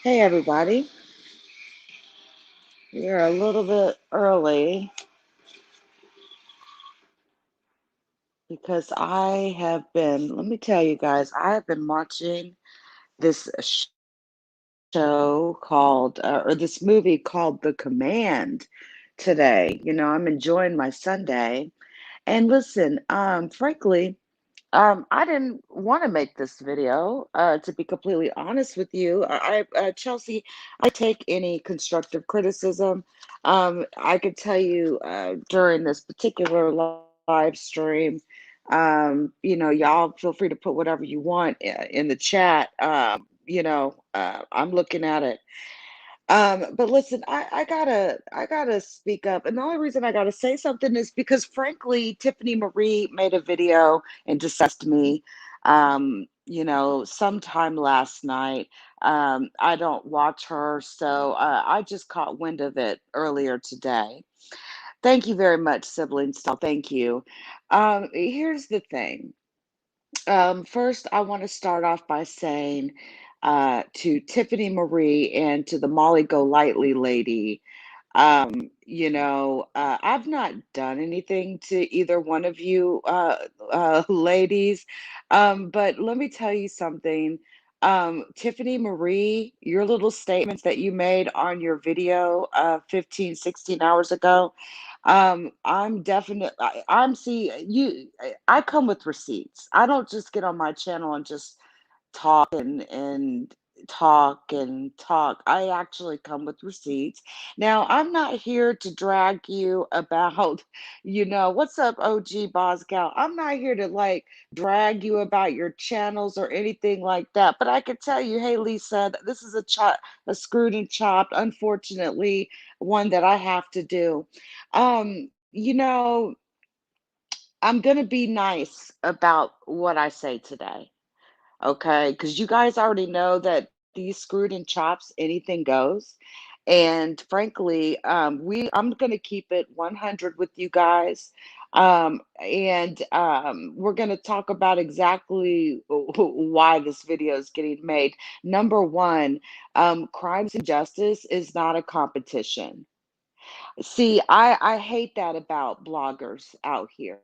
Hey everybody, we are a little bit early because let me tell you guys, I have been watching this show called, or this movie called The Command today. I'm enjoying my Sunday. And listen, frankly, I didn't want to make this video, to be completely honest with you. Chelsea, I take any constructive criticism. I could tell you during this particular live stream, y'all feel free to put whatever you want in the chat. I'm looking at it. But listen, I gotta speak up. And the only reason I gotta say something is because frankly, Tiffany Marie made a video and discussed me, sometime last night. I don't watch her, so I just caught wind of it earlier today. Thank you very much, sibling style. Thank you. Here's the thing. First, I want to start off by saying to Tiffany Marie and to the Molly Golightly lady, I've not done anything to either one of you ladies, but let me tell you something. Tiffany Marie, your little statements that you made on your video 15, 16 hours ago, I'm see you, I come with receipts. I don't just get on my channel and just talk and talk and talk. I actually come with receipts. Now, I'm not here to drag you about, what's up, OG Boscal? I'm not here to like drag you about your channels or anything like that. But I could tell you, hey, Lisa, this is a screwed and chopped, unfortunately, one that I have to do. Um, you know, I'm gonna be nice about what I say today. Okay, because you guys already know that these screwed in chops, anything goes. And frankly, I'm gonna keep it 100 with you guys. And we're gonna talk about exactly why this video is getting made. Number one, crimes and justice is not a competition. See, I hate that about bloggers out here.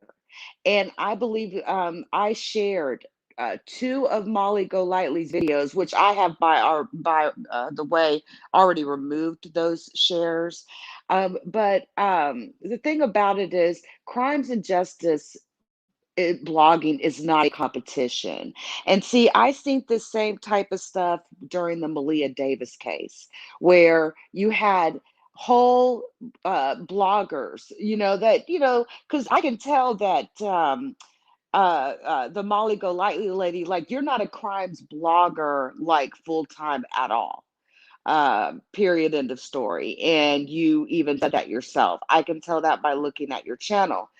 And I believe I shared two of Molly Golightly's videos, which I have by the way already removed those shares. But the thing about it is, crimes and justice. Blogging is not a competition. And see, I seen the same type of stuff during the Malia Davis case, where you had whole bloggers, because I can tell that the Molly Golightly lady, like, you're not a crimes blogger, like, full time at all. Period. End of story. And you even said that yourself. I can tell that by looking at your channel.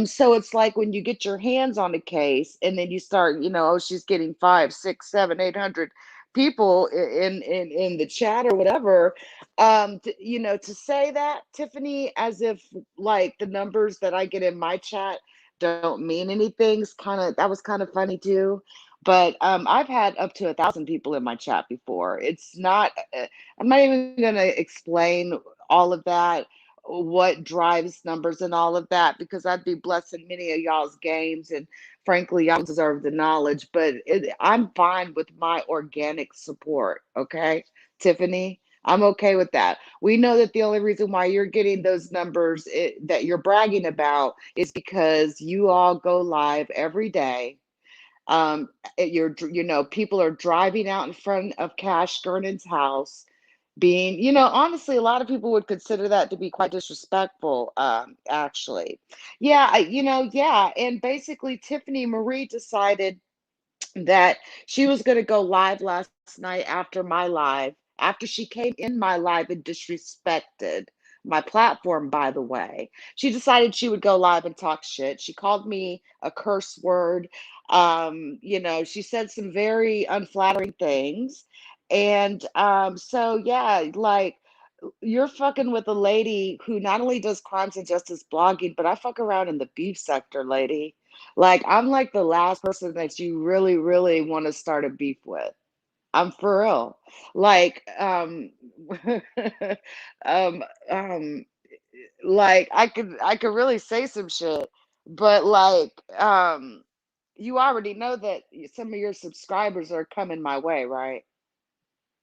So it's like when you get your hands on a case and then you start, oh, she's getting five, six, seven, 800 people in the chat or whatever. To say that, Tiffany, as if like the numbers that I get in my chat don't mean anything, that was kind of funny too. But I've had up to 1,000 people in my chat before. It's not. I'm not even going to explain all of that, what drives numbers and all of that, because I'd be blessing many of y'all's games, and frankly, y'all deserve the knowledge. But I'm fine with my organic support. Okay, Tiffany. I'm okay with that. We know that the only reason why you're getting those numbers that you're bragging about is because you all go live every day. People are driving out in front of Cash Gernon's house, being, honestly, a lot of people would consider that to be quite disrespectful, actually. Yeah, yeah. And basically, Tiffany Marie decided that she was going to go live last night after my live, after she came in my live and disrespected my platform, by the way. She decided she would go live and talk shit. She called me a curse word. She said some very unflattering things. And so, yeah, like, you're fucking with a lady who not only does crimes and justice blogging, but I fuck around in the beef sector, lady. Like, I'm like the last person that you really, really want to start a beef with. I'm for real. Like, um, um, like I could really say some shit, but like, you already know that some of your subscribers are coming my way, right?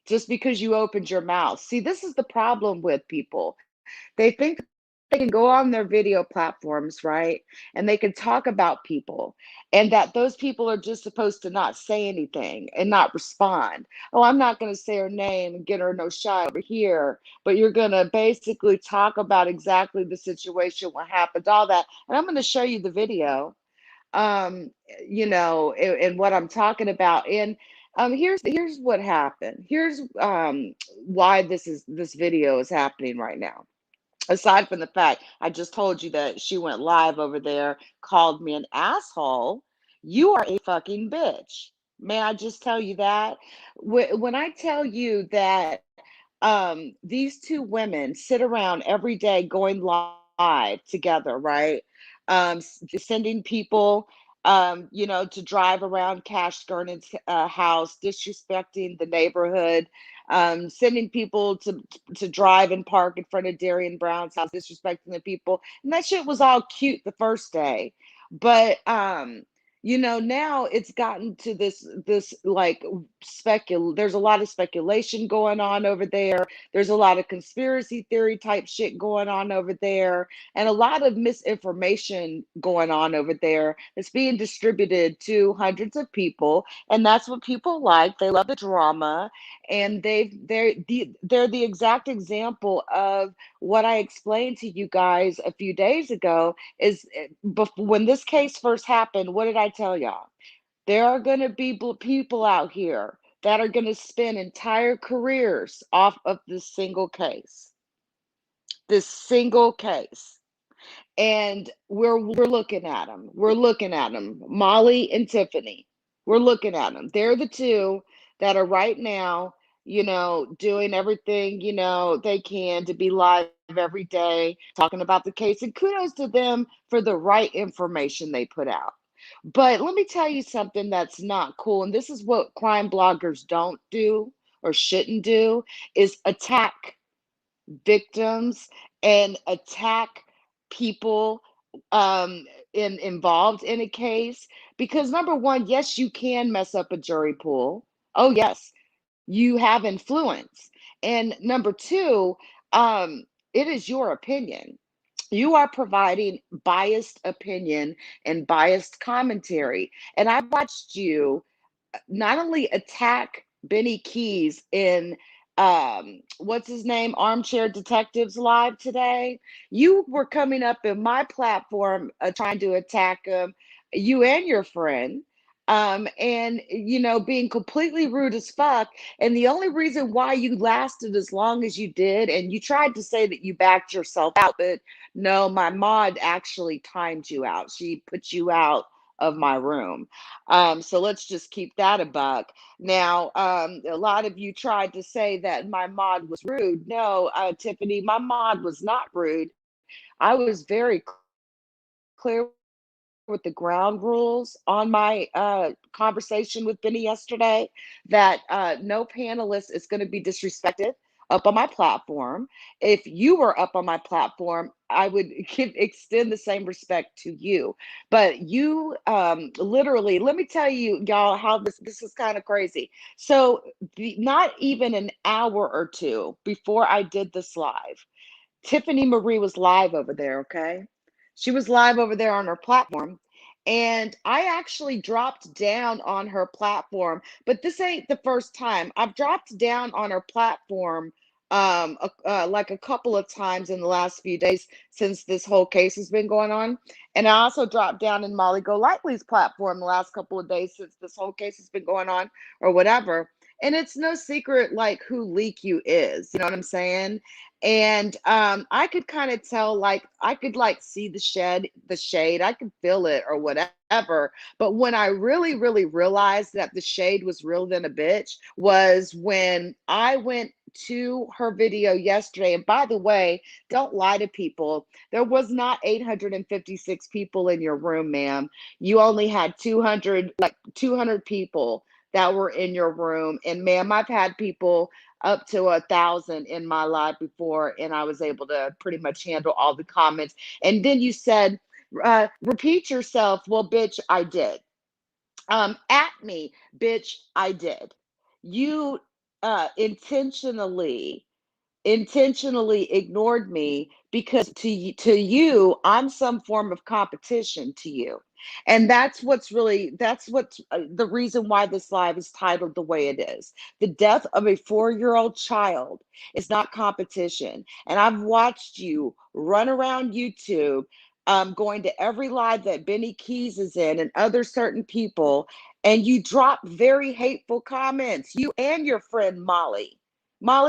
Just because you opened your mouth. See, this is the problem with people. They think they can go on their video platforms, right? And they can talk about people, and that those people are just supposed to not say anything and not respond. Oh, I'm not going to say her name and get her no shot over here, but you're going to basically talk about exactly the situation, what happened, all that. And I'm going to show you the video, um and what I'm talking about. And here's what happened. Here's why this video is happening right now. Aside from the fact I just told you that she went live over there, called me an asshole, you are a fucking bitch. May I just tell you that? When I tell you that these two women sit around every day going live together, right? Sending people, to drive around Cash Gernon's house, disrespecting the neighborhood, sending people to drive and park in front of Darriynn Brown's house, disrespecting the people. And that shit was all cute the first day. But now it's gotten to this like there's a lot of speculation going on over there. There's a lot of conspiracy theory type shit going on over there, and a lot of misinformation going on over there that's being distributed to hundreds of people. And that's what people like. They love the drama, and they're the exact example of what I explained to you guys a few days ago. Is when this case first happened, what did I tell y'all? There are going to be people out here that are going to spend entire careers off of this single case. This single case. And we're looking at them. We're looking at them. Molly and Tiffany. We're looking at them. They're the two that are right now, doing everything, they can to be live every day, talking about the case. And kudos to them for the right information they put out. But let me tell you something that's not cool. And this is what crime bloggers don't do or shouldn't do, is attack victims and attack people involved in a case. Because number one, yes, you can mess up a jury pool. Oh yes, you have influence. And number two, it is your opinion. You are providing biased opinion and biased commentary. And I've watched you not only attack Benny Keys in what's his name, Armchair Detectives Live today. You were coming up in my platform trying to attack him, you and your friend. And being completely rude as fuck. And the only reason why you lasted as long as you did, and you tried to say that you backed yourself out, but no, my mod actually timed you out. She put you out of my room. So let's just keep that a buck. Now, a lot of you tried to say that my mod was rude. No, Tiffany, my mod was not rude. I was very clear with the ground rules on my conversation with Benny yesterday, that no panelist is going to be disrespected up on my platform. If you were up on my platform, I would extend the same respect to you. But you literally, let me tell you, y'all, how this is kind of crazy. So, not even an hour or two before I did this live, Tiffany Marie was live over there, okay? She was live over there on her platform. And I actually dropped down on her platform, but this ain't the first time. I've dropped down on her platform like a couple of times in the last few days since this whole case has been going on. And I also dropped down in Molly Golightly's platform the last couple of days since this whole case has been going on, or whatever. And it's no secret like who Leak You is. You know what I'm saying? And I could kind of tell, like I could like see the shade, I could feel it or whatever. But when I really, really realized that the shade was real than a bitch was when I went to her video yesterday. And by the way, don't lie to people. There was not 856 people in your room, ma'am. You only had 200 people that were in your room. And ma'am, I've had people up to 1,000 in my live before, and I was able to pretty much handle all the comments. And then you said, repeat yourself. Well, bitch, I did. At me, bitch, I did. You intentionally ignored me because to you I'm some form of competition to you, and that's what's the reason why this live is titled the way it is. The death of a 4-year-old child is not competition, and I've watched you run around YouTube, going to every live that Benny Keys is in and other certain people, and you drop very hateful comments, you and your friend Molly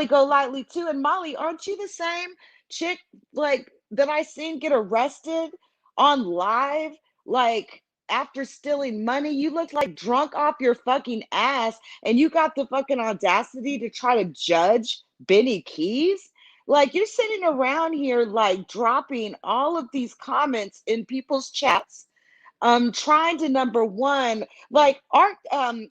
Go Lightly too. And Molly, aren't you the same chick like that I seen get arrested on live? Like after stealing money, you look like drunk off your fucking ass, and you got the fucking audacity to try to judge Benny Keys? Like you're sitting around here like dropping all of these comments in people's chats, trying to number one, like armchair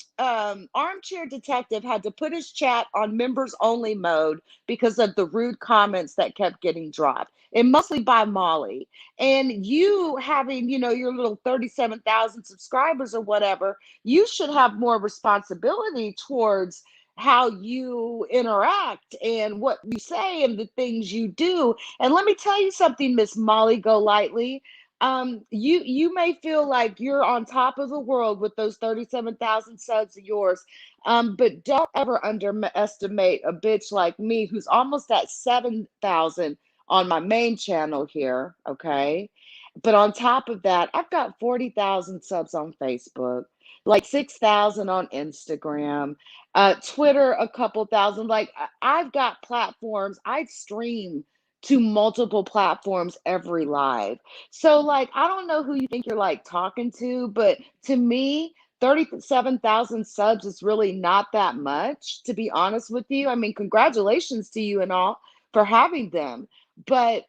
detective had to put his chat on members only mode because of the rude comments that kept getting dropped, and mostly by Molly. And you having, your little 37,000 subscribers or whatever, you should have more responsibility towards how you interact and what you say and the things you do. And let me tell you something, Miss Molly Go Lightly. You may feel like you're on top of the world with those 37,000 subs of yours, but don't ever underestimate a bitch like me who's almost at 7,000 on my main channel here, okay? But on top of that, I've got 40,000 subs on Facebook, like 6,000 on Instagram, Twitter, a couple thousand. Like I've got platforms. I stream to multiple platforms every live. So like I don't know who you think you're like talking to, but to me, 37,000 subs is really not that much, to be honest with you. I mean, congratulations to you and all for having them. But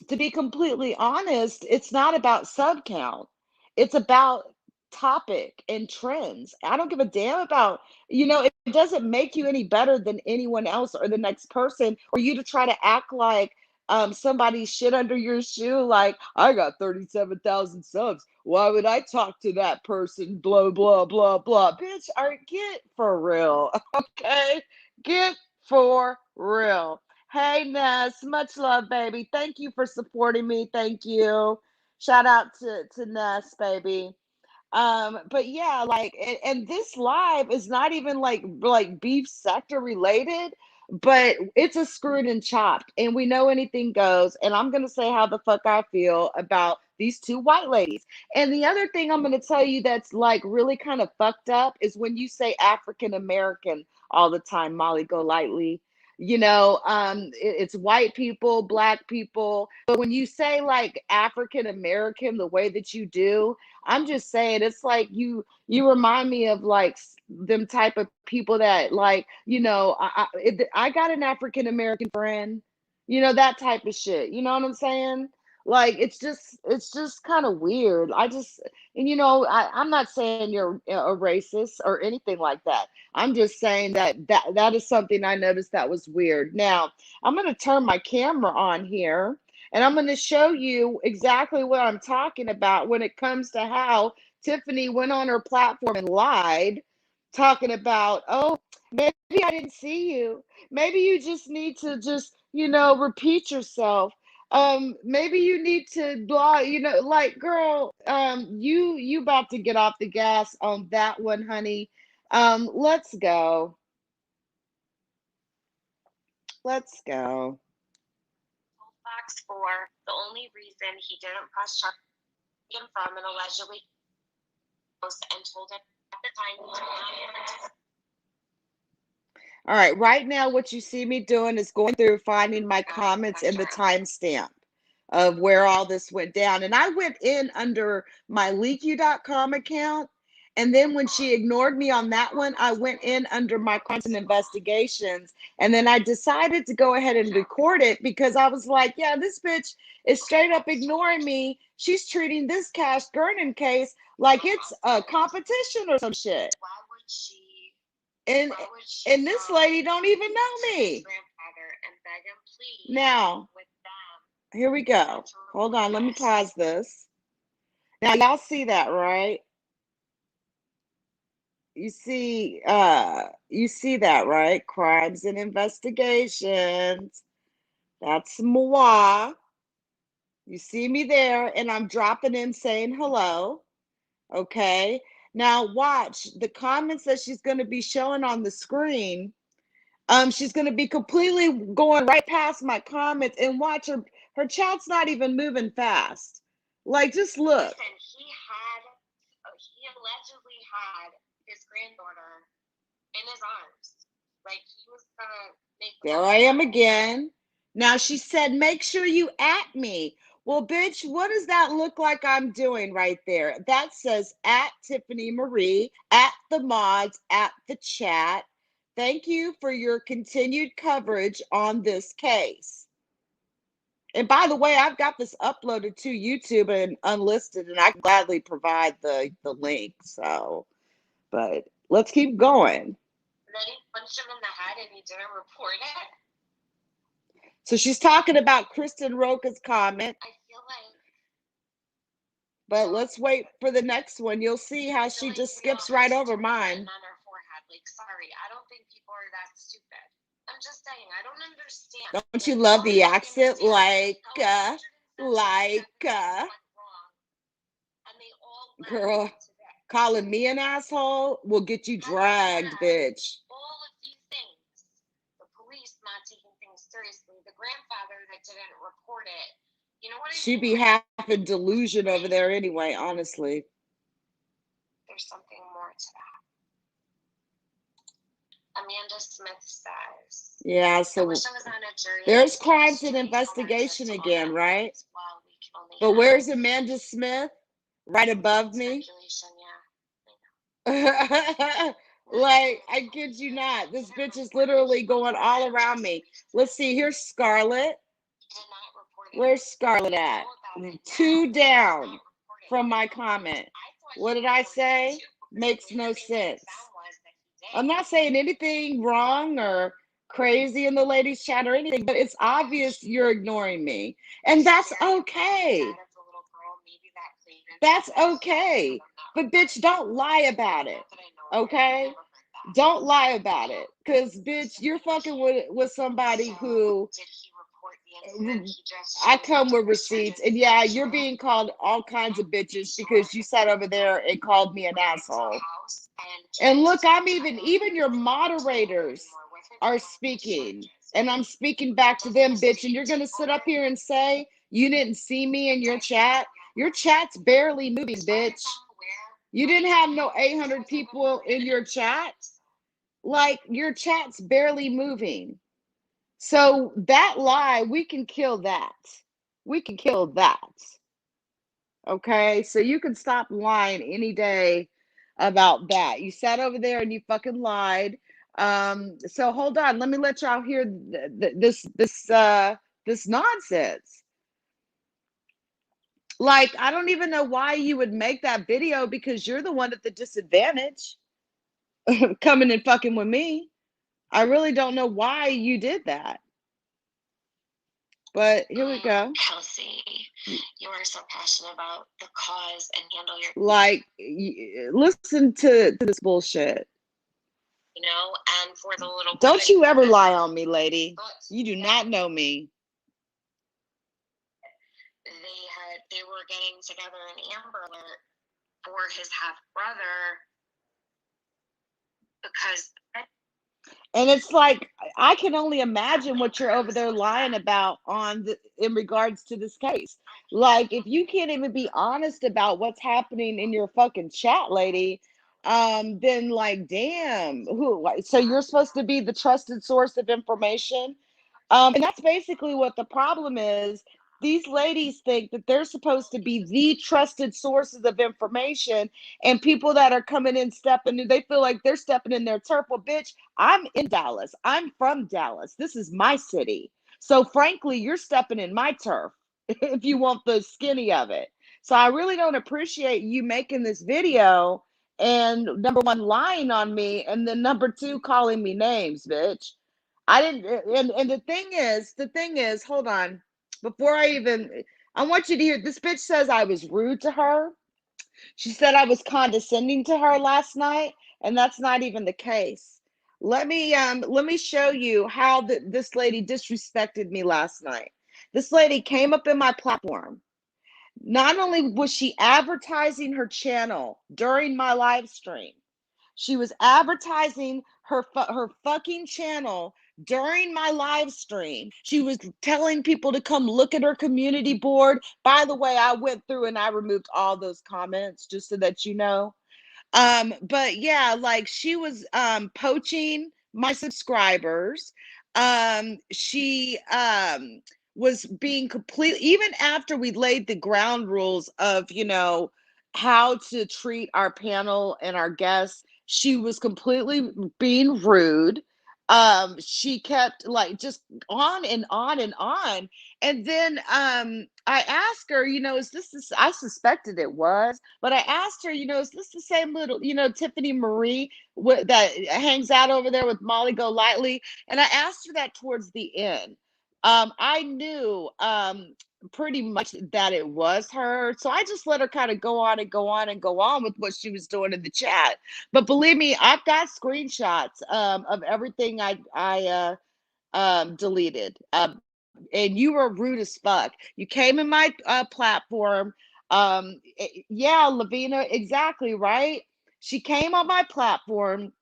to be completely honest, it's not about sub count. It's about topic and trends. I don't give a damn about, it doesn't make you any better than anyone else or the next person, or you to try to act like somebody shit under your shoe, like, I got 37,000 subs. Why would I talk to that person? Blah, blah, blah, blah. Bitch, get for real. Okay? Get for real. Hey, Ness, much love, baby. Thank you for supporting me. Thank you. Shout out to Ness, baby. But yeah, like, and this live is not even like beef sector related, but it's a screwed and chopped, and we know anything goes. And I'm gonna say how the fuck I feel about these two white ladies. And the other thing I'm gonna tell you that's like really kind of fucked up is when you say African American all the time, Molly Go Lightly. It's white people, black people, but when you say like African American the way that you do, I'm just saying it's like you remind me of like them type of people that like, I got an African American friend, that type of shit. You know what I'm saying? Like it's just kind of weird. And I'm not saying you're a racist or anything like that. I'm just saying that is something I noticed that was weird. Now, I'm going to turn my camera on here, and I'm going to show you exactly what I'm talking about when it comes to how Tiffany went on her platform and lied, talking about, oh, maybe I didn't see you. Maybe you just need to just, repeat yourself. Maybe you need to blah, like, girl, you about to get off the gas on that one, honey. Let's go. Let's go. Box 4, the only reason he didn't press charges from and allegedly and told him at the time he did not. All right, right now what you see me doing is going through finding my comments and the timestamp of where all this went down. And I went in under my leakyou.com account. And then when she ignored me on that one, I went in under my crimes and investigations. And then I decided to go ahead and record it because I was like, yeah, this bitch is straight up ignoring me. She's treating this Gernon case like it's a competition or some shit. Why would she And Why would she and this go lady don't even know to his me. grandfather and beg him please Now, with them here we not go. to Hold report on, let me this? pause this. Now y'all see that, right? You see that, right? Crimes and investigations. That's moi. You see me there, and I'm dropping in saying hello. Okay. Now watch the comments that she's going to be showing on the screen. She's going to be completely going right past my comments, and watch her chat's not even moving fast. Like, just look. Listen, he allegedly had his granddaughter in his arms. Like, he was gonna make There I am again. Now she said, make sure you at me. Well, bitch, what does that look like I'm doing right there? That says at Tiffany Marie, at the mods, at the chat. Thank you for your continued coverage on this case. And by the way, I've got this uploaded to YouTube and unlisted, and I can gladly provide the link. So, but let's keep going. And then he punched him in the head and he didn't report it. So she's talking about Kristen Roca's comment. I feel like, but let's wait for the next one. You'll see how she like just we all skips have right over stupid mine. written on our forehead. Like, sorry, I don't think people are that stupid. I'm just saying, I don't understand. Don't you Like, love the honestly, accent? understand how 177 Like, things went wrong, and they all led girl, to this. calling me an asshole will get you dragged, bitch. All of these things, the police not taking things seriously, the grandfather that didn't report it. You know what I mean? She'd be half in delusion over there anyway, honestly. There's something more to that. Amanda Smith says. Yeah, so I wish I was on a jury. there's crimes and investigation again, right? But where's Amanda Smith? Right above me? Like, I kid you not. This bitch is literally going all around me. Let's see. Here's Scarlett. Where's Scarlett at? 2 down from my comment. What did I say? Makes no sense. I'm not saying anything wrong or crazy in the ladies' chat or anything, but it's obvious you're ignoring me. And that's okay. That's okay. But bitch, don't lie about it. Okay? Don't lie about it. Because, bitch, you're fucking with somebody who I come with receipts. And yeah, you're being called all kinds of bitches because you sat over there and called me an asshole. And look, I'm even your moderators are speaking. And I'm speaking back to them, bitch. And you're going to sit up here and say you didn't see me in your chat? Your chat's barely moving, bitch. You didn't have no 800 people in your chat. Like, your chat's barely moving. So that lie, we can kill that. We can kill that. Okay? So you can stop lying any day about that. You sat over there and you fucking lied. So hold on. Let me let y'all hear this nonsense. Like, I don't even know why you would make that video because you're the one at the disadvantage coming and fucking with me. I really don't know why you did that. But here we go. Kelsey, you are so passionate about the cause and handle your... Like, listen to this bullshit. You know, and for the little... Don't you ever lie on me, lady. You do not know me. They were getting together in Amber Alert for his half-brother because... And it's like, I can only imagine what you're over there lying about in regards to this case. Like, if you can't even be honest about what's happening in your fucking chat, lady, then like, damn, so you're supposed to be the trusted source of information? And that's basically what the problem is. These ladies think that they're supposed to be the trusted sources of information, and people that are coming in they feel like they're stepping in their turf. Well, bitch, I'm in Dallas. I'm from Dallas. This is my city. So frankly, you're stepping in my turf if you want the skinny of it. So I really don't appreciate you making this video and number one, lying on me, and then number two, calling me names, bitch. I didn't, and the thing is, hold on, before I want you to hear, this bitch says I was rude to her. She said I was condescending to her last night, and that's not even the case. Let me show you how this lady disrespected me last night. This lady came up in my platform. Not only was she advertising her channel during my live stream, she was advertising her fucking channel during my live stream. She was telling people to come look at her community board. By the way, I went through and I removed all those comments just so that you know. But yeah, like she was poaching my subscribers. She was being complete, even after we laid the ground rules of, how to treat our panel and our guests. She was completely being rude. She kept like just on and on and on. And then I asked her, I suspected it was, but I asked her, is this the same little, Tiffany Marie that hangs out over there with Molly Golightly? And I asked her that towards the end. I knew pretty much that it was her. So I just let her kind of go on and go on and go on with what she was doing in the chat. But believe me, I've got screenshots of everything I deleted. And you were rude as fuck. You came in my platform. Yeah, Lavina, exactly right. She came on my platform.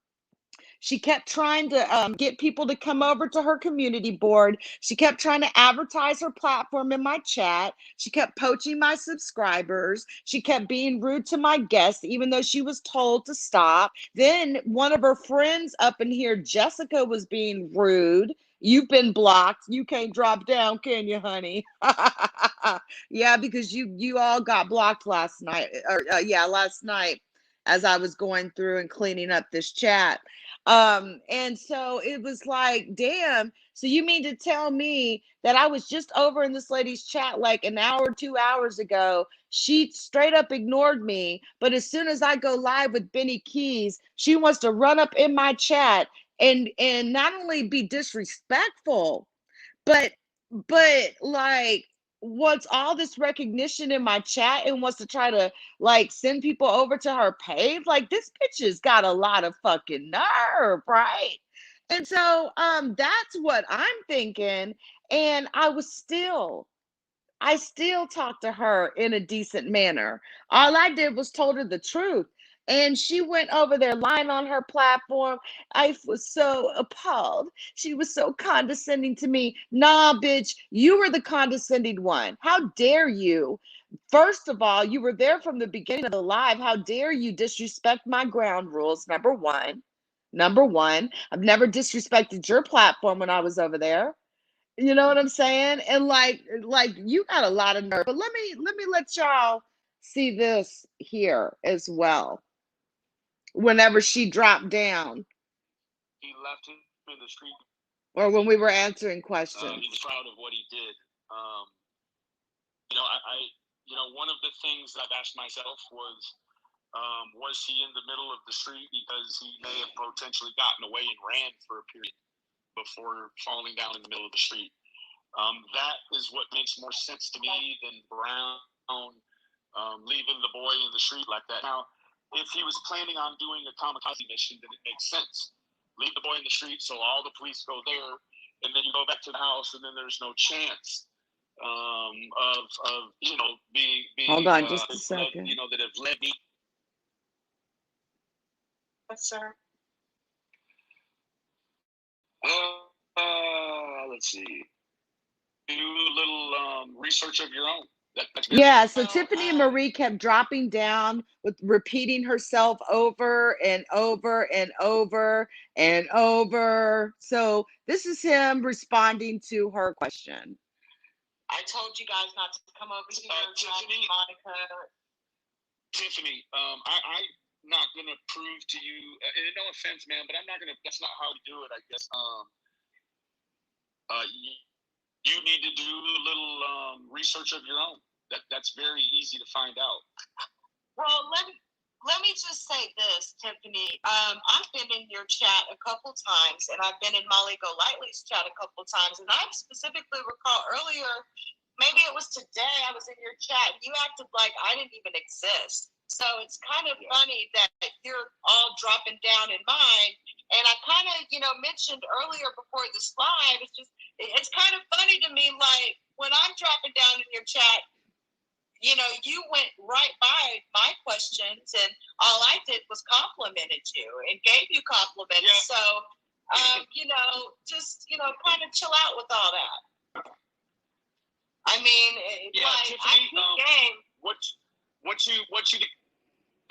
She kept trying to get people to come over to her community board. She kept trying to advertise her platform in my chat. She kept poaching my subscribers. She kept being rude to my guests, even though she was told to stop. Then one of her friends up in here, Jessica, was being rude. You've been blocked. You can't drop down, can you, honey? Yeah, because you all got blocked last night. Or yeah, last night as I was going through and cleaning up this chat. And so it was like, damn, so you mean to tell me that I was just over in this lady's chat like an hour, 2 hours ago? She straight up ignored me, but as soon as I go live with Benny Keys, she wants to run up in my chat and not only be disrespectful, but like wants all this recognition in my chat and wants to try to like send people over to her page. Like this bitch has got a lot of fucking nerve, right? And so that's what I'm thinking. And I still talked to her in a decent manner. All I did was told her the truth. And she went over there lying on her platform. I was so appalled. She was so condescending to me. Nah, bitch, you were the condescending one. How dare you? First of all, you were there from the beginning of the live. How dare you disrespect my ground rules? Number one. Number one, I've never disrespected your platform when I was over there. You know what I'm saying? And like you got a lot of nerve. But let me let y'all see this here as well. Whenever she dropped down, He left him in the street. or when we were answering questions. He was proud of what he did. One of the things I've asked myself was he in the middle of the street because he may have potentially gotten away and ran for a period before falling down in the middle of the street. That is what makes more sense to me than Brown leaving the boy in the street like that. Now, if he was planning on doing a kamikaze mission, then it makes sense. Leave the boy in the street so all the police go there, and then you go back to the house, and then there's no chance of being Hold on just a second. that have led me. Yes, sir. Let's see. Do a little research of your own. Yeah, so Tiffany Marie kept dropping down with repeating herself over and over and over and over. So this is him responding to her question. I told you guys not to come over here, Tiffany, Monica. Tiffany, I'm not gonna prove to you. And no offense, man, but I'm not gonna. That's not how we do it, I guess. You need to do a little research of your own. That's very easy to find out. Well, let me just say this, Tiffany. I've been in your chat a couple times, and I've been in Molly Golightly's chat a couple times, and I specifically recall earlier, maybe it was today, I was in your chat, and you acted like I didn't even exist. So it's kind of funny that you're all dropping down in mine. And I kind of, mentioned earlier before this live, it's kind of funny to me, like when I'm dropping down in your chat, you went right by my questions, and all I did was complimented you and gave you compliments. Yeah. So, just kind of chill out with all that. I mean, Tiffany,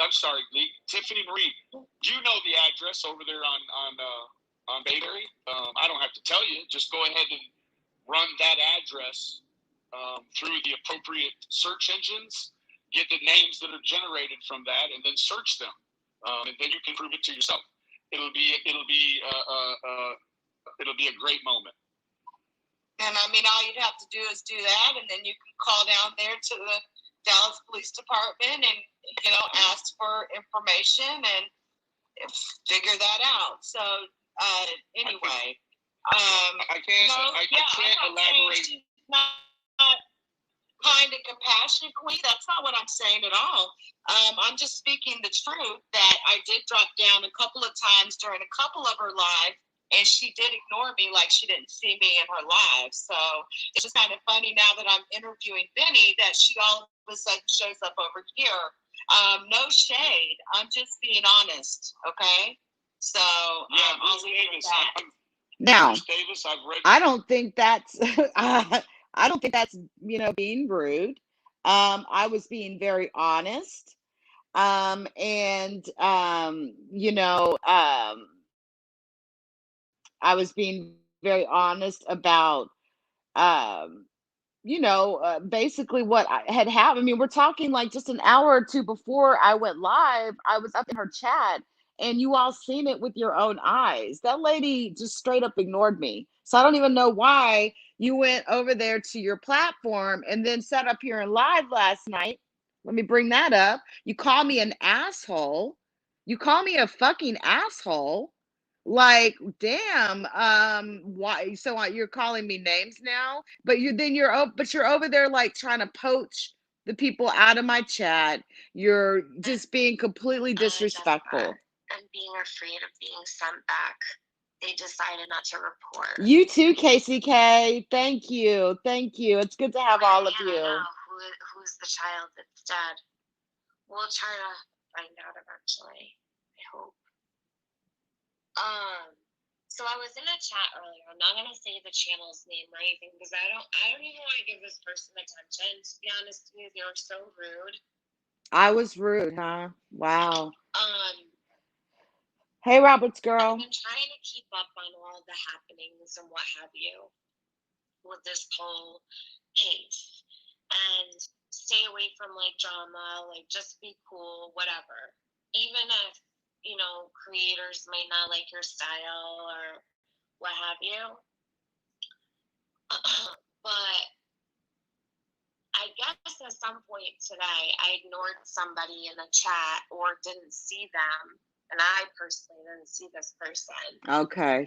I'm sorry, Lee. Tiffany Marie, do you know the address over there on Bayberry? I don't have to tell you. Just go ahead and run that address through the appropriate search engines, get the names that are generated from that, and then search them, and then you can prove it to yourself. It'll be a great moment. And I mean, all you'd have to do is do that, and then you can call down there to the Dallas Police Department and ask for information and figure that out. So anyway, I can't elaborate. She's not kind and compassionate queen. That's not what I'm saying at all. I'm just speaking the truth that I did drop down a couple of times during a couple of her lives, and she did ignore me like she didn't see me in her live. So it's just kind of funny now that I'm interviewing Benny that she all of a sudden shows up over here. No shade. I'm just being honest. Okay. So I'll leave it at that. Now, Davis, I don't think that's I don't think that's being rude. I was being very honest. And I was being very honest about basically what had happened. I mean, we're talking like just an hour or two before I went live, I was up in her chat, and you all seen it with your own eyes. That lady just straight up ignored me. So I don't even know why you went over there to your platform and then sat up here and live last night. Let me bring that up. You call me an asshole. You call me a fucking asshole. Like, damn, why? So you're calling me names now, but you're over there like trying to poach the people out of my chat. You're just being completely disrespectful. And being afraid of being sent back, they decided not to report. You too, KCK. Thank you. It's good to have all of you. Who's the child that's dead? We'll try to find out eventually, I hope. So I was in a chat earlier. I'm not gonna say the channel's name or anything because I don't even want to give this person attention. To be honest with you, they were so rude. I was rude, huh? Wow. Hey, Roberts girl. I've been trying to keep up on all the happenings and what have you with this whole case and stay away from like drama, like just be cool, whatever. Even if creators might not like your style or what have you. But I guess at some point today, I ignored somebody in the chat or didn't see them. And I personally didn't see this person. Okay.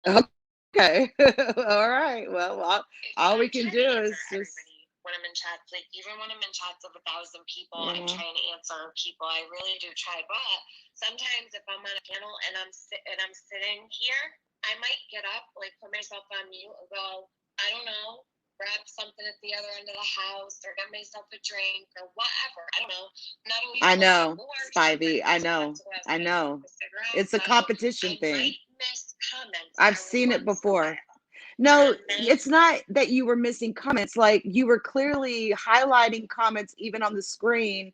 Okay. All right. Well, all we can do is just... When I'm in chats, like even when I'm in chats of 1,000 people, I'm trying to answer people. I really do try, but sometimes if I'm on a panel and I'm sitting here, I might get up, like put myself on mute and go, I don't know, grab something at the other end of the house or get myself a drink or whatever. I don't know. Not always. I know, Spivey. I know. It's a competition thing. Miss comments. I've seen it before. No, it's not that you were missing comments. Like you were clearly highlighting comments even on the screen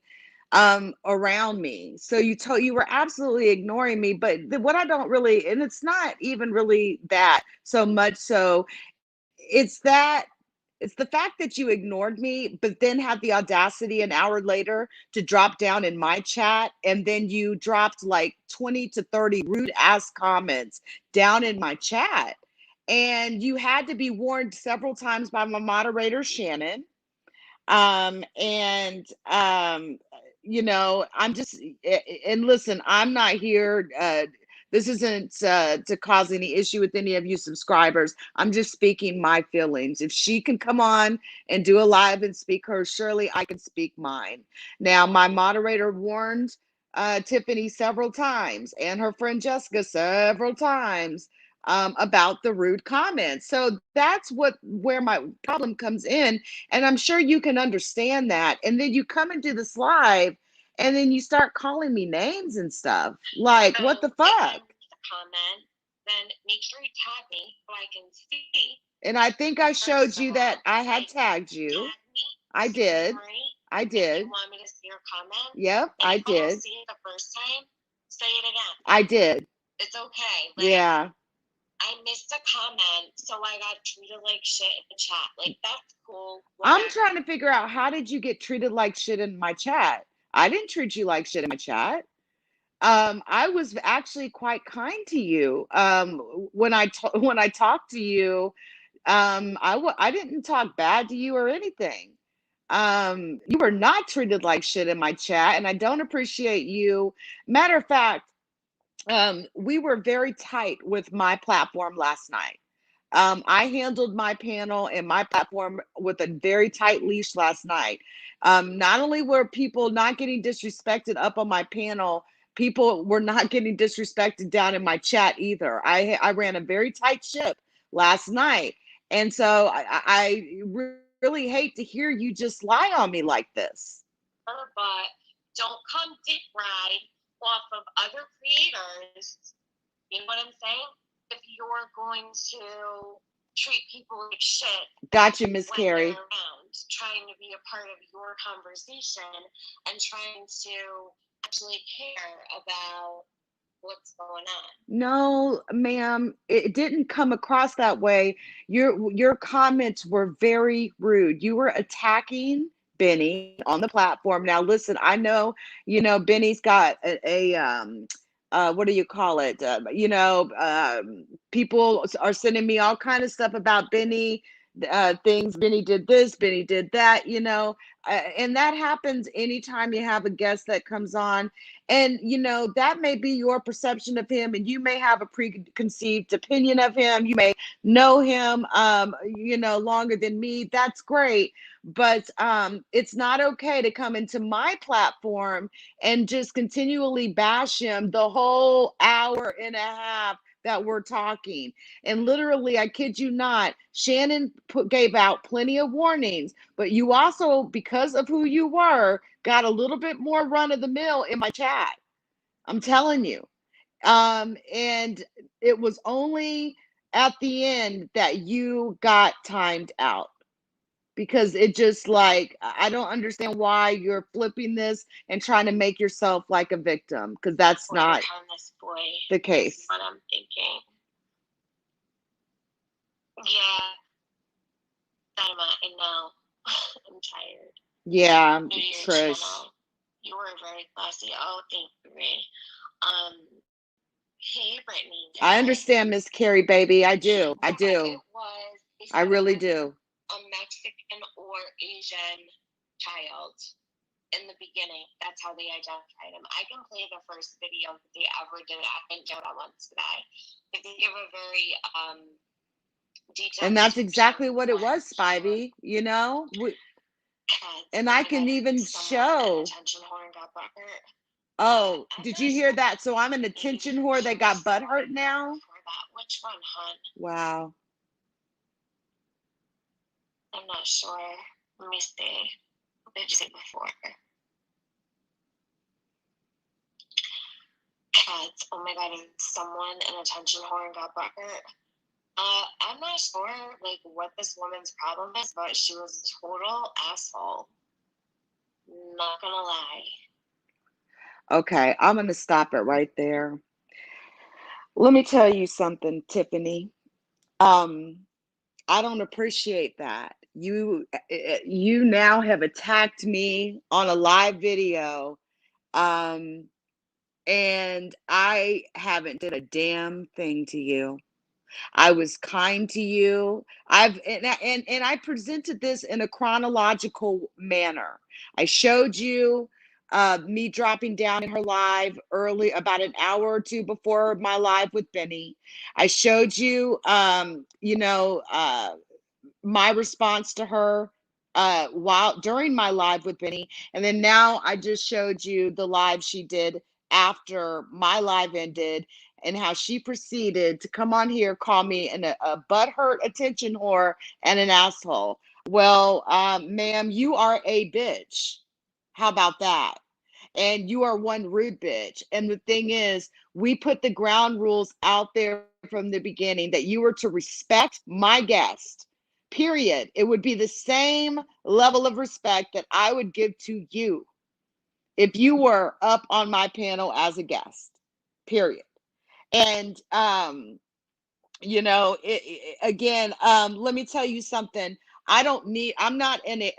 around me. So you were absolutely ignoring me. But what I don't really, and it's not even really that so much. So it's the fact that you ignored me, but then had the audacity an hour later to drop down in my chat. And then you dropped like 20 to 30 rude ass comments down in my chat. And you had to be warned several times by my moderator, Shannon. And you know, I'm just and listen, I'm not here this isn't to cause any issue with any of you subscribers. I'm just speaking my feelings. If she can come on and do a live and speak hers, surely I can speak mine. Now, my moderator warned Tiffany several times and her friend Jessica several times about the rude comments. So that's where my problem comes in. And I'm sure you can understand that. And then you come and do this live and then you start calling me names and stuff. Like, what the fuck? Comment, then make sure you tag me so I can see. And I think I showed you that I had tagged you. Tag me, I did. I did. If you want me to see your comment? Yep, and I if I don't did. see it the first time, say it again. I did. It's okay. Like, yeah. I missed a comment, so I got treated like shit in the chat. Like, that's cool. Whatever. I'm trying to figure out, how did you get treated like shit in my chat? I didn't treat you like shit in my chat. I was actually quite kind to you. When I talked to you, I didn't talk bad to you or anything. You were not treated like shit in my chat, and I don't appreciate you. Matter of fact, we were very tight with my platform last night. I handled my panel and my platform with a very tight leash last night. Not only were people not getting disrespected up on my panel, people were not getting disrespected down in my chat either. I ran a very tight ship last night. And so I really hate to hear you just lie on me like this. But don't come dick ride off of other creators. You know what I'm saying? If you're going to treat people like shit. Gotcha, Miss Carrie. Around, trying to be a part of your conversation and trying to actually care about what's going on. No, ma'am, it didn't come across that way. Your comments were very rude. You were attacking Benny on the platform. Now, listen, I know, you know, Benny's got what do you call it? People are sending me all kind of stuff about Benny, things. Benny did this, Benny did that, you know, and that happens anytime you have a guest that comes on. And, you know, that may be your perception of him, and you may have a preconceived opinion of him. You may know him, you know, longer than me. That's great. But it's not okay to come into my platform and just continually bash him the whole hour and a half that we're talking. And literally, I kid you not, Shannon gave out plenty of warnings, but you also, because of who you were, got a little bit more run of the mill in my chat. I'm telling you. And it was only at the end that you got timed out. Because it just, like, I don't understand why you're flipping this and trying to make yourself like a victim, because that's not the case. What I'm thinking. Yeah. I know. I'm tired. Yeah, Trish. You were very classy. Oh, thank you, Ray. Hey, Brittany. I understand, Miss Carrie, baby. I do. I do. I really do. A Mexican or Asian child in the beginning. That's how they identified him. I can play the first video that they ever did. I think that once today. They give a very detailed. And that's exactly what it was, Spivey. You know, and I can even show. Oh, did you hear that? So I'm an attention whore that got butthurt now. Which one, hon? Wow. I'm not sure. Let me see. What did you say before? Cats. Oh my god, is someone an attention whore and got butthurt? I'm not sure like what this woman's problem is, but she was a total asshole. Not gonna lie. Okay, I'm gonna stop it right there. Let me tell you something, Tiffany. I don't appreciate that. You now have attacked me on a live video, and I haven't did a damn thing to you. I was kind to you. And I presented this in a chronological manner. I showed you me dropping down in her live early, about an hour or two before my live with Benny. I showed you, my response to her while during my live with Benny, and then now I just showed you the live she did after my live ended, and how she proceeded to come on here, call me a butthurt attention whore and an asshole. Well, ma'am, you are a bitch. How about that? And you are one rude bitch. And the thing is, we put the ground rules out there from the beginning that you were to respect my guest, period. It would be the same level of respect that I would give to you if you were up on my panel as a guest, period. And again, let me tell you something. I'm not in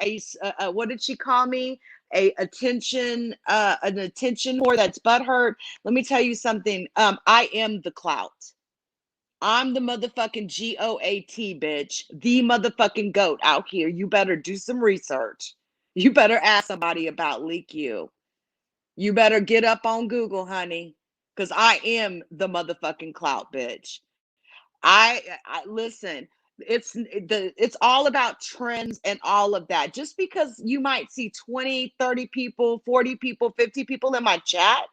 what did she call me? An attention whore that's butthurt. Let me tell you something. I am the clout. I'm the motherfucking GOAT, bitch. The motherfucking goat out here. You better do some research. You better ask somebody about Leak You. You better get up on Google, honey, because I am the motherfucking clout, bitch. I listen. It's all about trends and all of that. Just because you might see 20, 30 people, 40 people, 50 people in my chat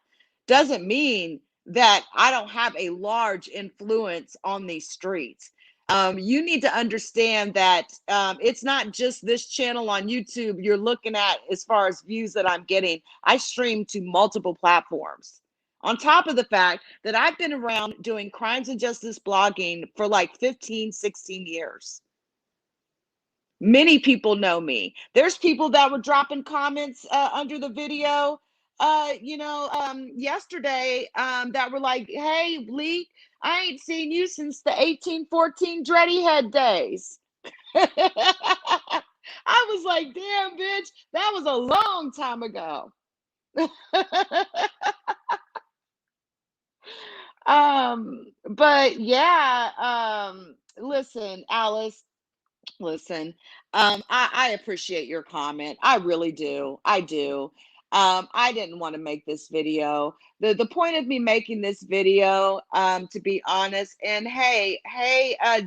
doesn't mean that I don't have a large influence on these streets. You need to understand that it's not just this channel on YouTube you're looking at as far as views that I'm getting. I stream to multiple platforms. On top of the fact that I've been around doing crimes and justice blogging for like 15, 16 years. Many people know me. There's people that were dropping comments under the video, yesterday that were like, hey, Lee, I ain't seen you since the 1814 Dready Head days. I was like, damn, bitch, that was a long time ago. But yeah, listen, Alice, listen, I appreciate your comment. I really do. I do. I didn't want to make this video. The point of me making this video, to be honest, and hey,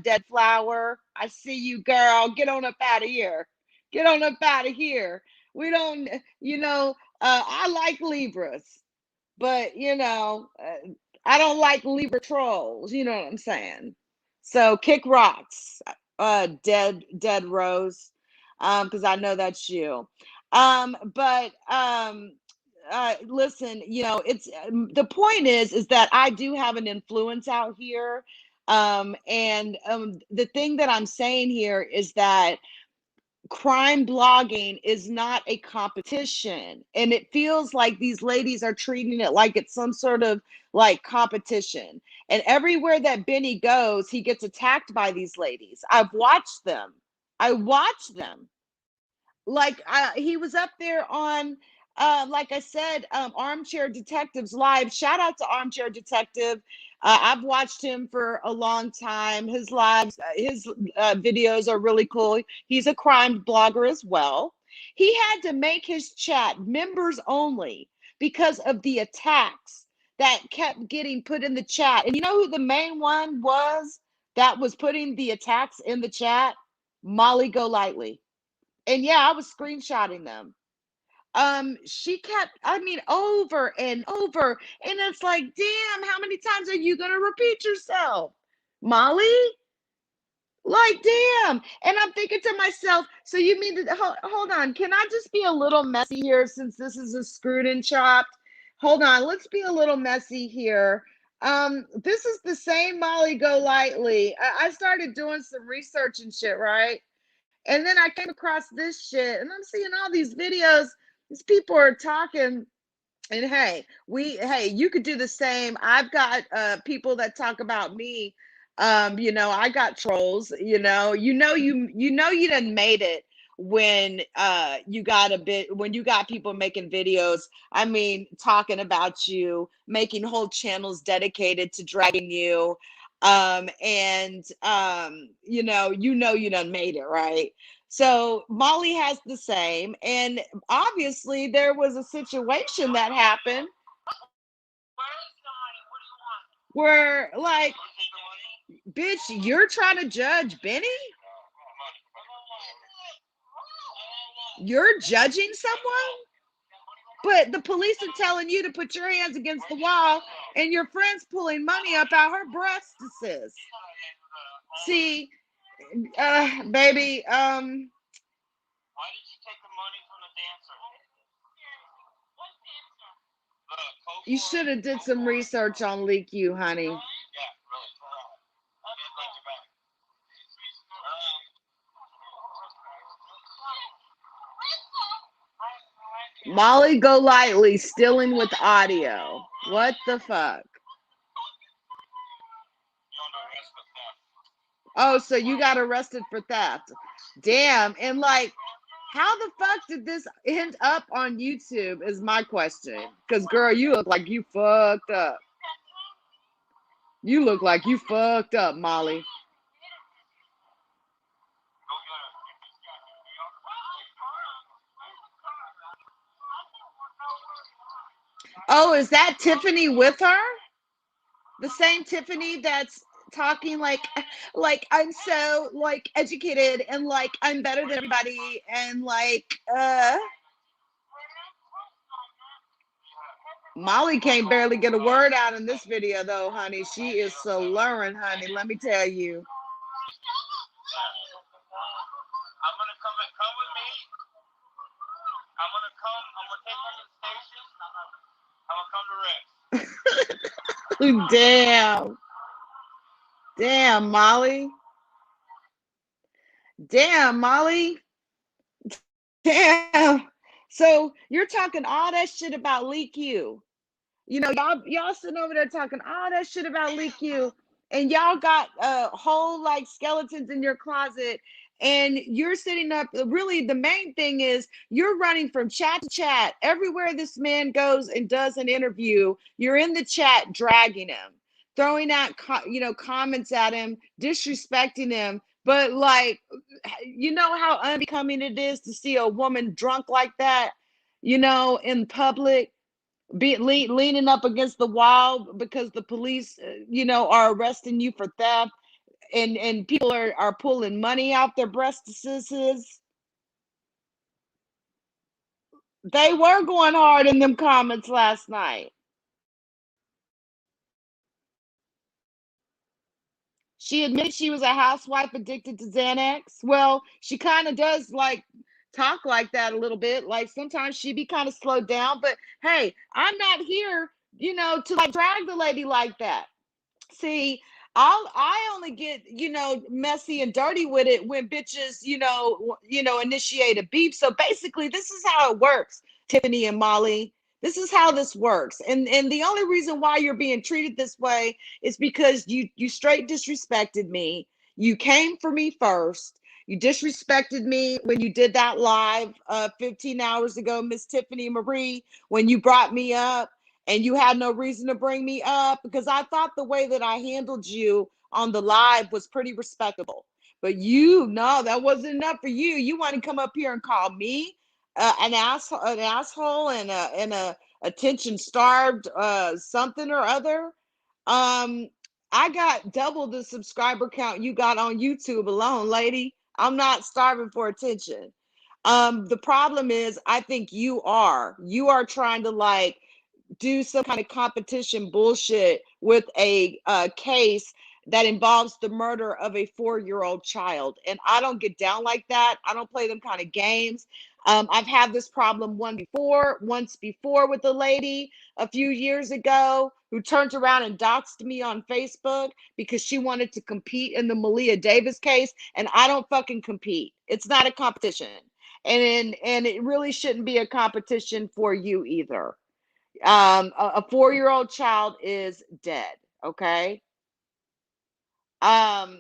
Dead Flower, I see you, girl. Get on up out of here. Get on up out of here. We don't, I like Libras, but I don't like Libra trolls. You know what I'm saying? So kick rocks, dead Rose, because I know that's you. But listen, it's the point is that I do have an influence out here, and the thing that I'm saying here is that crime blogging is not a competition, and it feels like these ladies are treating it like it's some sort of like competition, and everywhere that Benny goes he gets attacked by these ladies. I watched them. Like he was up there on like I said, Armchair Detectives live. Shout out to Armchair Detective. I've watched him for a long time. His lives, his videos are really cool. He's a crime blogger as well. He had to make his chat members only because of the attacks that kept getting put in the chat. And you know who the main one was that was putting the attacks in the chat? Molly Golightly. And yeah, I was screenshotting them. She kept, I mean, over and over, and it's like, damn, how many times are you gonna repeat yourself, Molly? Like, damn. And I'm thinking to myself, so you mean to hold on, can I just be a little messy here since this is a screwed and chopped? Hold on, let's be a little messy here. This is the same Molly Golightly. I started doing some research and shit, right? And then I came across this shit, and I'm seeing all these videos. These people are talking, and hey, you could do the same. I've got people that talk about me. I got trolls. You done made it when when you got people making videos. I mean, talking about you, making whole channels dedicated to dragging you. And you done made it, right? So Molly has the same, and obviously there was a situation that happened where, like, bitch, you're trying to judge Benny? You're judging someone? But the police are telling you to put your hands against the wall, and your friend's pulling money up out her breasts. See, baby, Why did you take the money from the dancer? you should have did some research on Leak You, honey. Yeah, really. Molly Golightly stealing with audio. What the fuck? Oh, so you got arrested for theft. Damn. And like, how the fuck did this end up on YouTube is my question. Because, girl, you look like you fucked up. You look like you fucked up, Molly. Oh, is that Tiffany with her? The same Tiffany that's talking like I'm so like educated and like I'm better than everybody and like Molly can't barely get a word out in this video though, honey. She is slurring, honey. Let me tell you. I'm gonna come with me. I'm gonna take you to the station. I'm gonna come to rest. Damn. Damn, Molly. Damn, Molly. Damn. So you're talking all that shit about Leak You. Y'all sitting over there talking all that shit about Leak You, and y'all got whole like skeletons in your closet, and you're sitting up. Really, the main thing is you're running from chat to chat everywhere this man goes and does an interview. You're in the chat dragging him, throwing out comments at him, disrespecting him. But like, you know how unbecoming it is to see a woman drunk like that, in public, leaning up against the wall because the police, are arresting you for theft, and people are pulling money out their breasts. They were going hard in them comments last night. She admitted she was a housewife addicted to Xanax. Well, she kind of does like talk like that a little bit. Like sometimes she be kind of slowed down, but hey, I'm not here, to like drag the lady like that. See, I only get, messy and dirty with it when bitches, initiate a beef. So basically, this is how it works, Tiffany and Molly. This is how this works. And the only reason why you're being treated this way is because you straight disrespected me. You came for me first. You disrespected me when you did that live 15 hours ago, Miss Tiffany Marie, when you brought me up and you had no reason to bring me up because I thought the way that I handled you on the live was pretty respectable. But no, that wasn't enough for you. You want to come up here and call me an asshole, and a attention starved something or other. I got double the subscriber count you got on YouTube alone, lady. I'm not starving for attention. The problem is, I think you are trying to like do some kind of competition bullshit with a case that involves the murder of a 4-year-old child. And I don't get down like that. I don't play them kind of games. I've had this problem once before with a lady a few years ago who turned around and doxed me on Facebook because she wanted to compete in the Malia Davis case. And I don't fucking compete. It's not a competition. And it really shouldn't be a competition for you either. A 4-year-old child is dead. Okay. I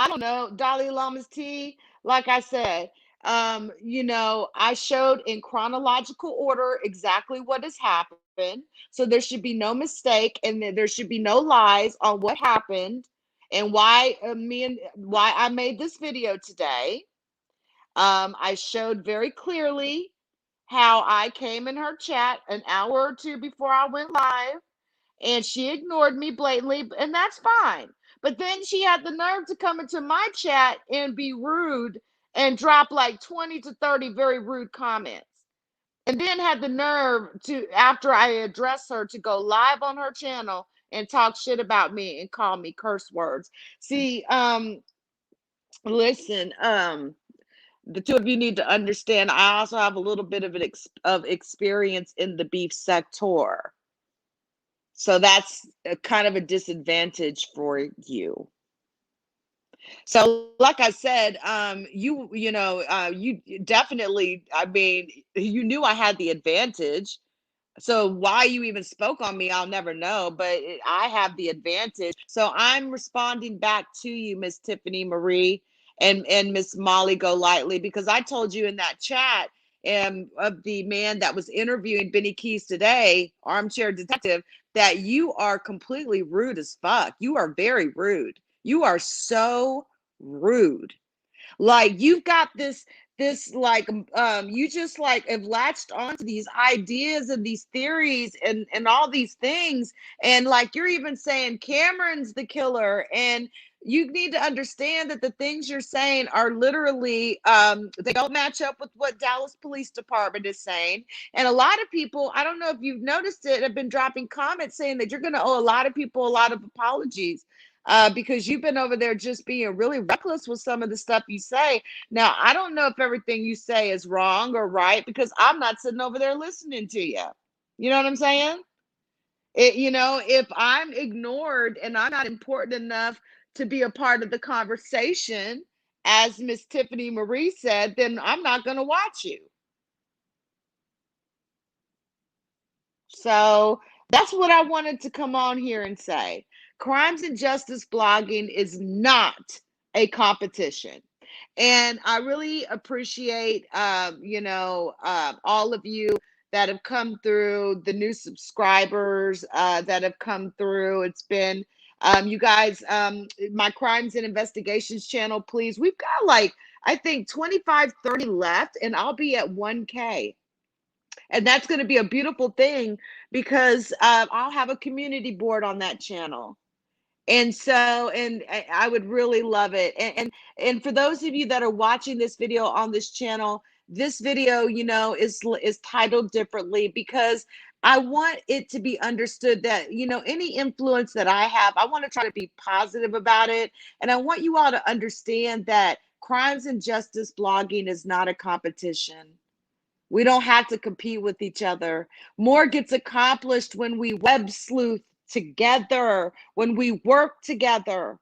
don't know, Dalai Lama's tea. Like I said, I showed in chronological order exactly what has happened. So there should be no mistake, and there should be no lies on what happened. And why I made this video today. I showed very clearly how I came in her chat an hour or two before I went live, and she ignored me blatantly, and that's fine. But then she had the nerve to come into my chat and be rude and drop like 20 to 30 very rude comments. And then had the nerve to, after I addressed her, to go live on her channel and talk shit about me and call me curse words. See, listen, the two of you need to understand, I also have a little bit of experience in the beef sector. So that's a kind of a disadvantage for you. So like I said, you definitely, I mean, you knew I had the advantage. So why you even spoke on me, I'll never know, but I have the advantage. So I'm responding back to you, Miss Tiffany Marie and Miss Molly Golightly, because I told you in that chat of the man that was interviewing Benny Keys today, Armchair Detective, that you are completely rude as fuck. You are very rude. You are so rude. Like you've got this like you just like have latched onto these ideas and these theories and all these things, and like you're even saying Cameron's the killer, and you need to understand that the things you're saying are literally they don't match up with what Dallas Police Department is saying. And a lot of people, I don't know if you've noticed it, have been dropping comments saying that you're going to owe a lot of people a lot of apologies, because you've been over there just being really reckless with some of the stuff you say. Now, I don't know if everything you say is wrong or right, because I'm not sitting over there listening to you. You know what I'm saying? If I'm ignored and I'm not important enough to be a part of the conversation, as Miss Tiffany Marie said, then I'm not going to watch you. So that's what I wanted to come on here and say. Crimes and Justice blogging is not a competition. And I really appreciate, all of you that have come through, the new subscribers that have come through. It's been, you guys, my Crimes and Investigations channel, please. We've got like, I think 25, 30 left, and I'll be at 1K. And that's going to be a beautiful thing, because I'll have a community board on that channel. And so, and I would really love it. And for those of you that are watching this video on this channel, this video, is titled differently because I want it to be understood that, any influence that I have, I want to try to be positive about it. And I want you all to understand that Crimes and Justice blogging is not a competition. We don't have to compete with each other. More gets accomplished when we web sleuth together, when we work together.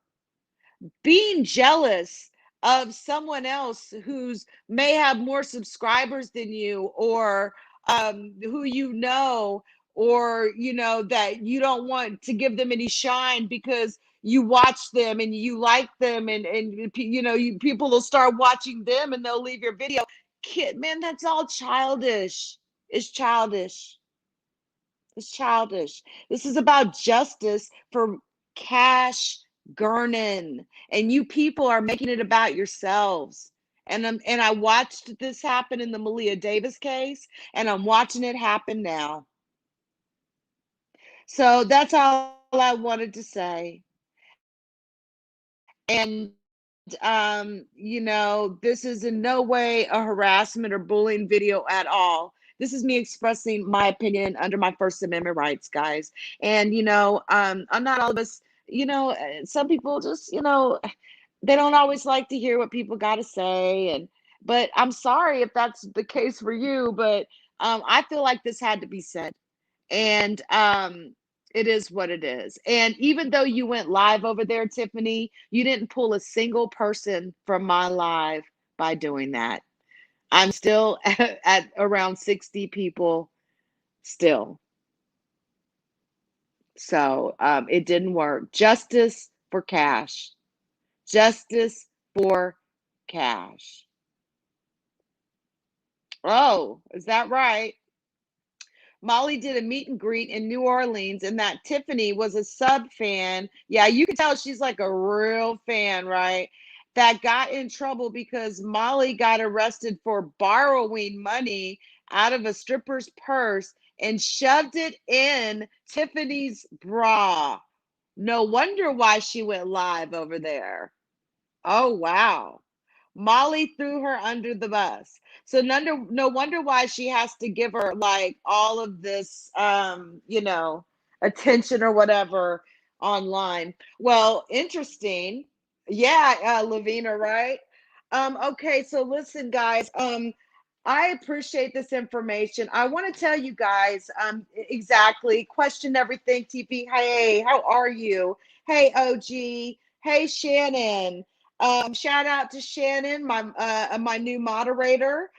Being jealous of someone else who's may have more subscribers than you, or who or that you don't want to give them any shine because you watch them and you like them, and people will start watching them and they'll leave your video. Kid, man, that's all childish. It's childish. It's childish. This is about justice for Cash Gernon, and you people are making it about yourselves. And I watched this happen in the Malia Davis case, and I'm watching it happen now. So that's all I wanted to say. And this is in no way a harassment or bullying video at all. This is me expressing my opinion under my First Amendment rights, guys. And I'm not all of us. Some people just they don't always like to hear what people got to say, but I'm sorry if that's the case for you. But I feel like this had to be said, and it is what it is. And even though you went live over there, Tiffany, you didn't pull a single person from my live by doing that. I'm still at around 60 people still. So it didn't work. Justice for Cash. Justice for Cash. Oh, is that right? Molly did a meet and greet in New Orleans, and that Tiffany was a sub fan. Yeah, you can tell she's like a real fan, right? That got in trouble because Molly got arrested for borrowing money out of a stripper's purse and shoved it in Tiffany's bra. No wonder why she went live over there. Oh, wow. Molly threw her under the bus. So no wonder why she has to give her like all of this, attention or whatever online. Well, interesting. Yeah, Lavina, right? Okay, so listen, guys. I appreciate this information. I want to tell you guys exactly. Question everything, TP. Hey, how are you? Hey, OG. Hey, Shannon. Shout out to Shannon, my new moderator.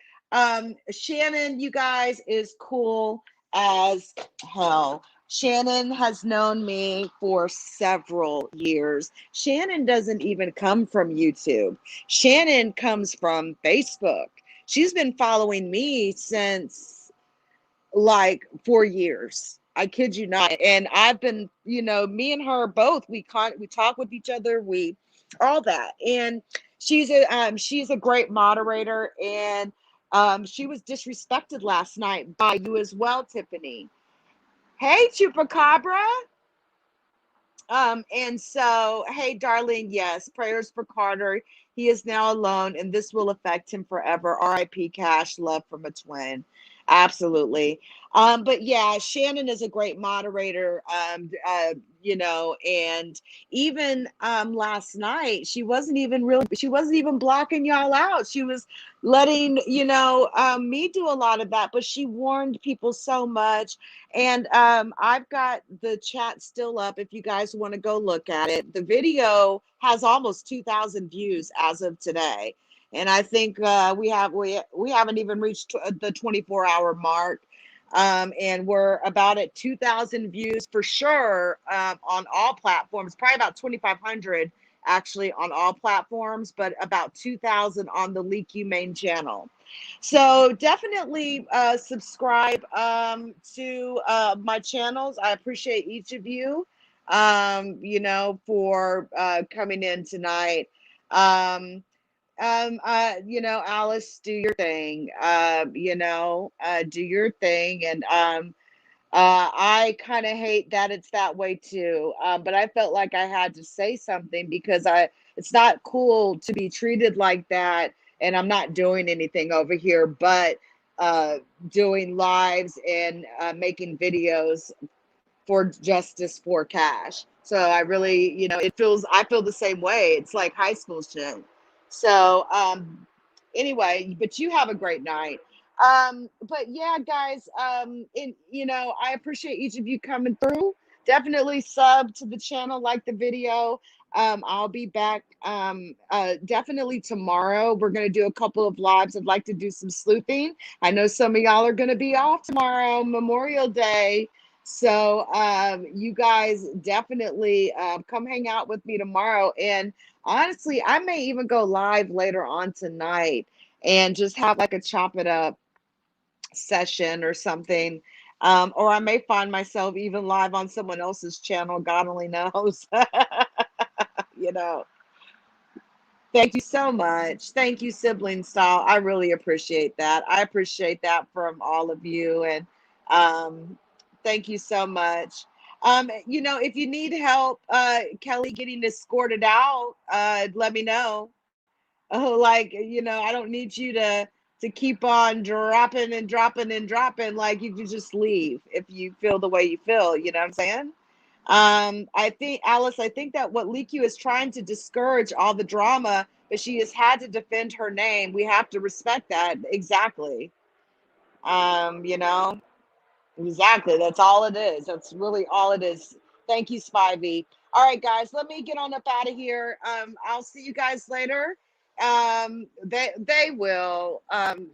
Shannon, you guys, is cool as hell. Shannon has known me for several years. Shannon doesn't even come from YouTube. Shannon comes from Facebook. She's been following me since like 4 years. I kid you not. And I've been, me and her both. We talk with each other. We all that. And she's a great moderator. And she was disrespected last night by you as well, Tiffany. Hey, Chupacabra. And so, hey, Darlene, yes, prayers for Carter. He is now alone, and this will affect him forever. R.I.P. Cash, love from a twin. Absolutely. But yeah, Shannon is a great moderator, and even last night, she wasn't even blocking y'all out. She was letting, me do a lot of that, but she warned people so much. And I've got the chat still up if you guys want to go look at it. The video has almost 2,000 views as of today. And I think we haven't even reached the 24-hour mark. And we're about at 2,000 views for sure on all platforms, probably about 2,500 actually on all platforms, but about 2,000 on the Leak You main channel. So definitely subscribe to my channels. I appreciate each of you, for coming in tonight. Alice, do your thing. Do your thing. And I kind of hate that it's that way too. But I felt like I had to say something because it's not cool to be treated like that. And I'm not doing anything over here, but doing lives and making videos for justice for cash. So I really, I feel the same way. It's like high school shit. So anyway, but you have a great night. But yeah, guys, I appreciate each of you coming through. Definitely sub to the channel, like the video. I'll be back definitely tomorrow. We're going to do a couple of lives. I'd like to do some sleuthing. I know some of y'all are going to be off tomorrow, Memorial Day. So you guys definitely come hang out with me tomorrow. And honestly, I may even go live later on tonight and just have like a chop it up session or something. Or I may find myself even live on someone else's channel. God only knows. you know. Thank you so much. Thank you, Sibling Style. I really appreciate that. I appreciate that from all of you. And thank you so much. If you need help, Kelly, getting escorted out, let me know. Oh, I don't need you to keep on dropping and dropping and dropping. Like you can just leave if you feel the way you feel. You know what I'm saying? I think, Alice, I think that what Leaku is trying to discourage all the drama, but she has had to defend her name. We have to respect that. Exactly. You know, exactly. That's all it is. That's really all it is. Thank you, Spivey. All right, guys, let me get on up out of here. I'll see you guys later. They will,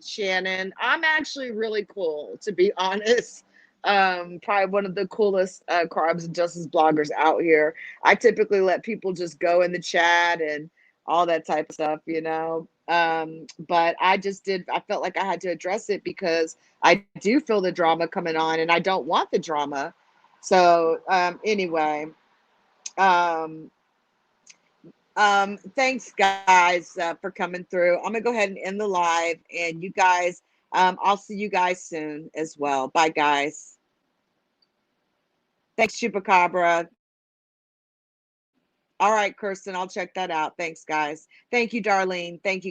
Shannon. I'm actually really cool, to be honest. Probably one of the coolest crimes and justice bloggers out here. I typically let people just go in the chat and all that type of stuff, But I felt like I had to address it because I do feel the drama coming on and I don't want the drama. So, anyway, um, thanks guys for coming through. I'm gonna go ahead and end the live, and you guys, I'll see you guys soon as well. Bye, guys. Thanks, Chupacabra. All right, Kirsten, I'll check that out. Thanks, guys. Thank you, Darlene. Thank you,